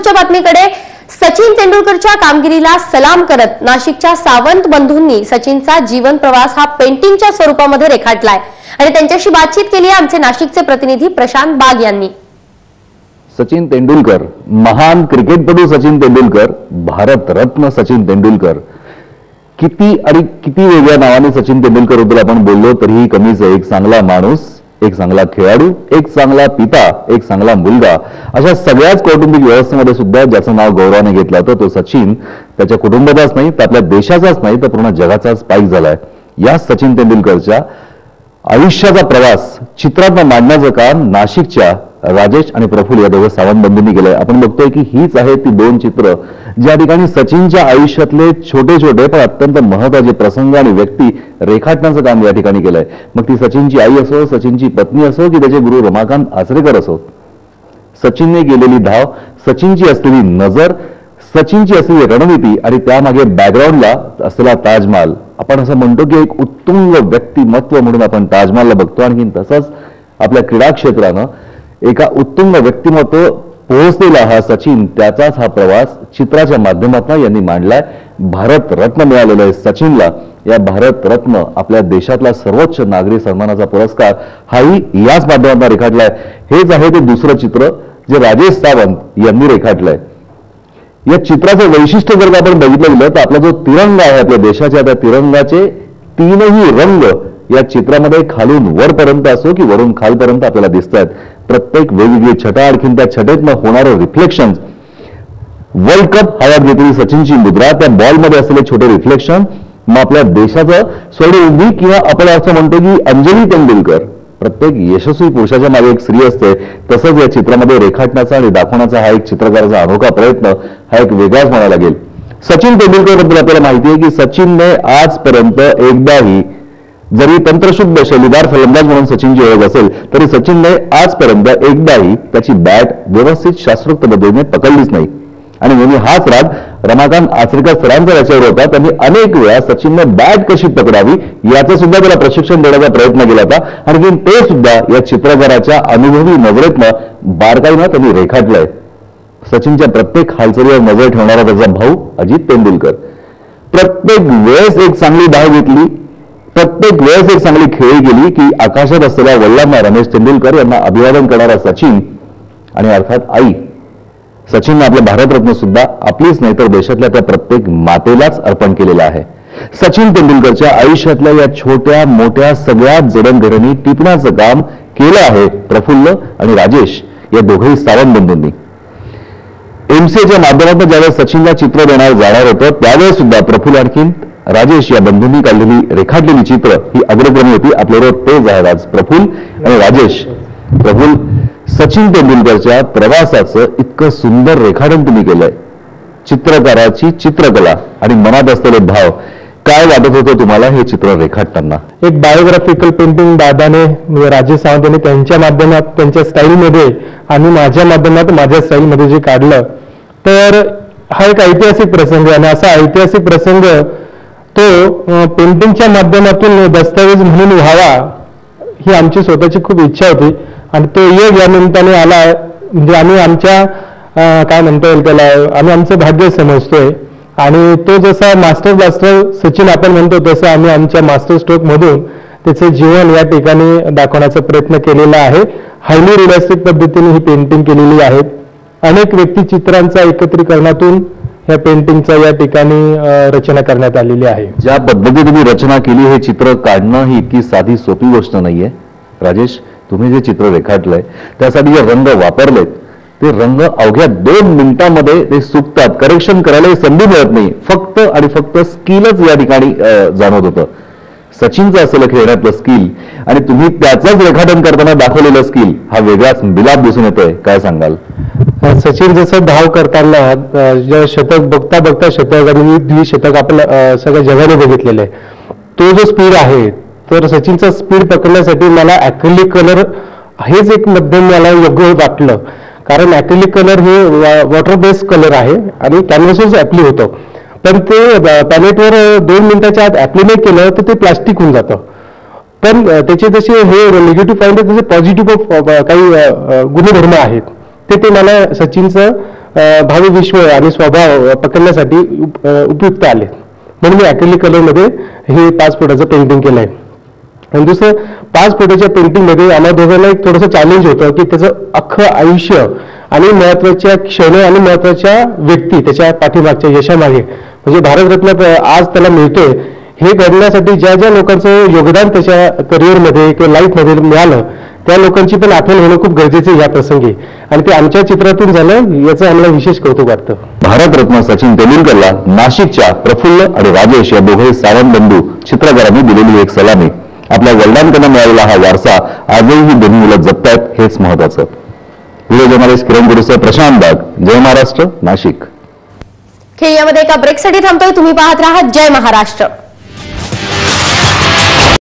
पुढच्या बातमीकडे सचिन तेंडुलकरच्या कामगिरीला सलाम करत नाशिकच्या सावंत बंधूंनी सचिनचा जीवन प्रवास हा पेंटिंगच्या स्वरूपामध्ये रेखाटलाय आणि त्यांच्याशी बातचीत केली आहे आमचे नाशिकचे प्रतिनिधी प्रशांत बाग यांनी। सचिन तेंडुलकर, महान क्रिकेटपटू सचिन तेंडुलकर, भारत रत्न सचिन तेंडुलकर, किती वेगळ्या नावाने सचिन तेंडुलकर बद्दल आपण बोललो तरीही कमीच आहे। एक चांगला माणूस, एक चांगला खेळाडू, एक चांगला पिता, एक चांगला मुलगा, अशा सगळ्याच कौटुंबिक व्यवस्थेमध्ये सुद्धा ज्याचं नाव गौरवाने घेतलं होतं तो सचिन त्याच्या कुटुंबाचाच नाही तर आपल्या देशाचाच नाही तर पूर्ण जगाचाच पाईक झालाय। या सचिन तेंडुलकरच्या आयुष्याचा प्रवास चित्रात मांडण्याचं काम नाशिकच्या राजेश आणि प्रफुल्ल या दोघं सावंत बंधूंनी केलंय। आपण बघतोय की हीच आहे ती दोन चित्र ज्या ठिकाणी सचिनच्या आयुष्यातले छोटे छोटे पण अत्यंत महत्त्वाचे प्रसंग आणि व्यक्ती रेखाटण्याचं काम या ठिकाणी केलंय। मग ती सचिनची आई असो, सचिनची पत्नी असो की त्याचे गुरु रमाकांत आचरेकर असो, सचिनने गेलेली धाव, सचिनची असलेली नजर, सचिनची असलेली रणनीती आणि त्यामागे बॅकग्राऊंडला असलेला ताजमहाल, आपण असं म्हणतो की एक उत्तुंग व्यक्तिमत्व म्हणून आपण ताजमहालला बघतो। आणखी तसंच आपल्या क्रीडा क्षेत्रानं एका उत्तुंग व्यक्तिमत्व पोहोचलेला हा सचिन, त्याचाच हा प्रवास चित्राच्या माध्यमातून यांनी मांडलाय। भारत रत्न मिळालेलं आहे सचिनला। या भारत रत्न आपल्या देशातला सर्वोच्च नागरी सन्मानाचा पुरस्कार हाही याच माध्यमातून रेखाटलाय। हेच आहे ते दुसरं चित्र जे राजेश सावंत यांनी रेखाटलंय। या चित्राचं वैशिष्ट्य जर आपण बघितलं गेलं तर आपला जो तिरंगा आहे आपल्या देशाच्या, त्या तिरंगाचे तीनही रंग या चित्रामध्ये खालून वरपर्यंत असो की वरून खालपर्यंत आपल्याला दिसत आहेत। प्रत्येक वेगवेगळी छटा, आणखीन त्या छटेतनं होणारं रिफ्लेक्शन, वर्ल्ड कप हयात घेतलेली सचिनची मुद्रा, त्या बॉलमध्ये असलेले छोटे रिफ्लेक्शन, मग आपल्या देशाचं स्वयं किंवा आपण असं म्हणतो की अंजली तेंडुलकर, प्रत्येक यशस्वी पुरुषाच्या मागे एक स्त्री असते, तसंच या चित्रामध्ये रेखाटण्याचा आणि दाखवण्याचा हा एक चित्रकाराचा अनोखा प्रयत्न, हा एक वेगळाच म्हणायला लागेल। सचिन तेंडुलकर बद्दल आपल्याला माहिती आहे की सचिनने आजपर्यंत एकदाही, जरी तंत्रशुद्ध शैलीदार फलंदाज म्हणून सचिनची ओळख असेल तरी सचिनने आजपर्यंत एकदाही त्याची बॅट व्यवस्थित शास्त्रोक्त पद्धतीने पकडलीच नाही। आणि नेहमी हाच राग रमाकांत आचरेकर सरांचा याच्यावर होता। त्यांनी अनेक वेळा सचिनने बॅट कशी पकडावी याचं सुद्धा त्याला प्रशिक्षण देण्याचा प्रयत्न केला होता। आणखी ते सुद्धा या चित्रकाराच्या अनुभवी नजरेतनं बारकाईनं त्यांनी रेखाटलंय। सचिनच्या प्रत्येक हालचालीवर नजर ठेवणारा त्याचा भाऊ अजित तेंडुलकर, प्रत्येक वेळेस एक चांगली धाव घेतली, प्रत्येक वेळेस एक चांगली खेळी गेली की आकाशात असलेल्या वडिलांना रमेश तेंडुलकर यांना अभिवादन करणारा सचिन आणि अर्थात आई, सचिनने आपलं भारतरत्न सुद्धा आपलीच नाही तर देशातल्या त्या प्रत्येक मातेलाच अर्पण केलेलं आहे। सचिन तेंडुलकरच्या आयुष्यातल्या या छोट्या मोठ्या सगळ्या जडणघडणी टिपण्याचं काम केलं आहे प्रफुल्ल आणि राजेश या दोघेही सावंत बंधूंनी। एमसीएच्या माध्यमातून ज्यावेळेस सचिनला चित्र देणार जाणार होतं त्यावेळेस सुद्धा प्रफुल्ल आणखीन राजेश या बंधूंनी काढलेली रेखाटलेली चित्र ही अग्रक्रमी होती। आपल्याबरोबर तेच आहेत आज प्रफुल्ल आणि राजेश। प्रफुल्ल, सचिन तेंडुलकरच्या प्रवासाचं इतकं सुंदर रेखाटन तुम्ही केलंय, चित्रकाराची चित्रकला आणि मनात असलेले भाव, काय वाटत होतं तुम्हाला हे चित्र रेखाटताना? एक बायोग्राफिकल पेंटिंग दादाने म्हणजे राजेश सावंत यांनी त्यांच्या माध्यमात त्यांच्या स्टाईलमध्ये आणि माझ्या माध्यमात माझ्या स्टाईलमध्ये जे काढलं, तर हा एक ऐतिहासिक प्रसंग आहे। आणि असा ऐतिहासिक प्रसंग तो पेंटिंगच्या माध्यमातून दस्तऐवज म्हणून व्हावा ही आमची स्वतःची खूप इच्छा होती आणि तो योग या निमित्ताने आला। म्हणजे आम्ही आमच्या काय म्हणता येईल त्याला, आम्ही आमचं भाग्य समजतोय आणि तो जसा मास्टर ब्लास्टर सचिन आपण म्हणतो तसं आम्ही आमच्या मास्टर स्ट्रोक मधून त्याचे जीवन या ठिकाणी दाखवण्याचा प्रयत्न केलेला आहे। हायली रिअलिस्टिक पद्धतीने ही पेंटिंग केलेली आहे। अनेक व्यक्तिचित्रांचा एकत्रीकरणातून या पेंटिंगचा या ठिकाणी रचना करण्यात आलेली आहे। ज्या पद्धतीने तुम्ही रचना केली हे चित्र काढणं ही इतकी साधी सोपी गोष्ट नाहीये। राजेश, तुम्ही जे चित्र रेखाटलंय त्यासाठी जे रंग वापरलेत ते रंग अवघ्या 2 मिनिटांमध्ये ते सुकतात, करेक्शन करायला संधी मिळत नाही। फक्त आणि फक्त स्किलच या ठिकाणी जाणवत होतं। सचिनचं असलेलं खेळण्यातलं स्किल आणि तुम्ही त्याचंच रेखाटन करताना दाखवलेलं स्किल हा वेगळाच मिलाप दिसून येतोय, काय सांगाल? सचिन जसं धाव करताना शतक बघता बघता शतक आणि द्विशतक आपलं सगळ्या जगाने बघितलेलं आहे, तो जो स्पीड आहे तर सचिनचा स्पीड पकडण्यासाठी मला ॲक्रिलिक कलर हेच एक मध्यम मला योग्य वाटलं। कारण ॲक्रिलिक कलर हे वॉटर बेस्ड कलर आहे आणि कॅनव्हासच ॲप्ली होतं, पण ते पॅलेटवर 2 मिनिटाच्या आत ॲप्ली नाही केलं तर ते प्लास्टिक होऊन जातं। पण त्याचे जसे हे निगेटिव्ह पॉईंट आहेत तसे पॉझिटिव्ह काही गुणधर्म आहेत ते मला सचिनचं भावी विश्व आणि स्वभाव पकडण्यासाठी उपयुक्त आले. म्हणून मी अॅक्रिलिक कलरमध्ये हे 5 फुटाचं पेंटिंग केलं आहे. आणि दुसरं 5 फुटाच्या पेंटिंगमध्ये आम्हाला दोघांना एक थोडंसं चॅलेंज होतं की त्याचं अख्खं आयुष्य आणि महत्वाच्या क्षण आणि महत्वाच्या व्यक्ती त्याच्या पाठीमागच्या यशामागे, म्हणजे भारतरत्न आज त्याला मिळतोय हे करण्यासाठी ज्या ज्या लोकांचं योगदान त्याच्या करिअरमध्ये किंवा लाईफमध्ये मिळालं त्या लोकांची पण आठवण होणं खूप गरजेचं आहे या प्रसंगी. आणि ते आमच्या चित्रातून झालं याचं आम्हाला विशेष कौतुक वाटतं. भारतरत्न सचिन तेंडुलकरला नाशिकच्या प्रफुल्ल आणि राजेश या दोघे सावंत बंधू चित्रकारांनी दिलेली एक सलामी. आपल्या वडिलांकडे मिळालेला हा वारसा आजही ही दोन्ही मुलं जपतायत हेच महत्वाचं. व्हिडिओ जर्नलिस्ट किरण गुरुसह प्रशांत बाग, जय महाराष्ट्र, नाशिक. खेळयामध्ये एका ब्रेकसाठी थांबतोय. तुम्ही पाहत राहा जय महाराष्ट्र.